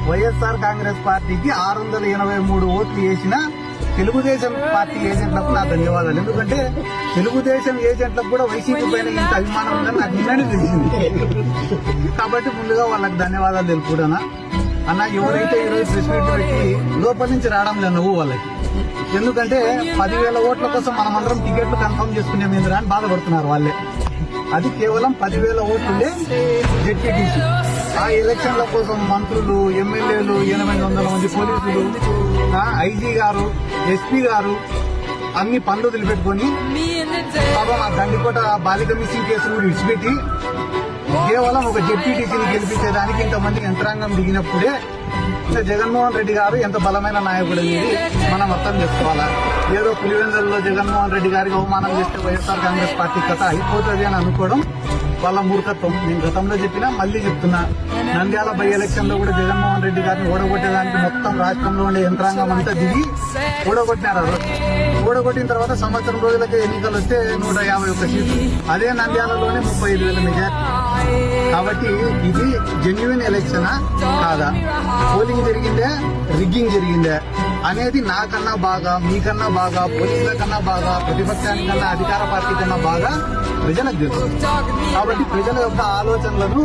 వైఎస్ఆర్ కాంగ్రెస్ పార్టీకి 683 ఓట్లు వేసిన తెలుగుదేశం పార్టీ ఏజెంట్లకు నా ధన్యవాదాలు. ఎందుకంటే తెలుగుదేశం ఏజెంట్లకు కూడా వైసీపీ పైన ఇంత అభిమానం ఉందని నాకు నిన్ననే తెలిసింది. కాబట్టి ముందుగా వాళ్ళకి ధన్యవాదాలు తెలుపుకున్నా. అన్న, ఎవరైతే ఈరోజు ప్రెస్ మీట్ పెట్టి లోపల నుంచి రావడం లేదు నువ్వు వాళ్ళకి, ఎందుకంటే 10,000 ఓట్ల కోసం మనమందరం టికెట్లు కన్ఫర్మ్ చేసుకునేమేంద్రా అని బాధపడుతున్నారు వాళ్ళే. అది కేవలం 10,000 ఓట్లుండే జెడ్పీటీసీ. ఆ ఎలక్షన్ల కోసం మంత్రులు, ఎమ్మెల్యేలు, 800 మంది పోలీసులు, ఐజీ గారు, ఎస్పీ గారు అన్ని పనులు వదిలిపెట్టుకుని పాపం ఆ గండికోట బాలిక మిస్సింగ్ కేసును కూడా విడిచిపెట్టి కేవలం ఒక జెడ్పీటీసీని గెలిపించేదానికి ఇంతమంది యంత్రాంగం దిగినప్పుడే జగన్మోహన్ రెడ్డి గారు ఎంత బలమైన నాయకుడు అనేది మనం అర్థం చేసుకోవాలా. ఏదో పులివెందులలో జగన్మోహన్ రెడ్డి గారికి అవమానం చేస్తే వైఎస్ఆర్ కాంగ్రెస్ పార్టీ కథ అయిపోతుంది అని అనుకోవడం వాళ్ళ మూర్ఖత్వం. నేను గతంలో చెప్పినా మళ్లీ చెప్తున్నా, నంద్యాల బై ఎలక్షన్ లో కూడా జగన్మోహన్ రెడ్డి గారిని ఓడగొట్టేదానికి మొత్తం రాష్ట్రంలో ఉండే యంత్రాంగం అంతా దిగి ఓడగొట్టినారు. ఓడగొట్టిన తర్వాత సంవత్సరం రోజులకే ఎన్నికలు వస్తే 151 సీట్లు, అదే నంద్యాలలోనే 35,000 మెజార్టీ. కాబట్టి ఇది జెన్యున్ ఎలక్షనా కాదా, పోలింగ్ జరిగిందే, రిగ్గింగ్ జరిగిందే అనేది నాకన్నా బాగా, మీకన్నా బాగా, పోలీసుల కన్నా బాగా, ప్రతిపక్షానికన్నా, అధికార పార్టీ కన్నా బాగా ప్రజలకు తెలుసు. కాబట్టి ప్రజల యొక్క ఆలోచనలను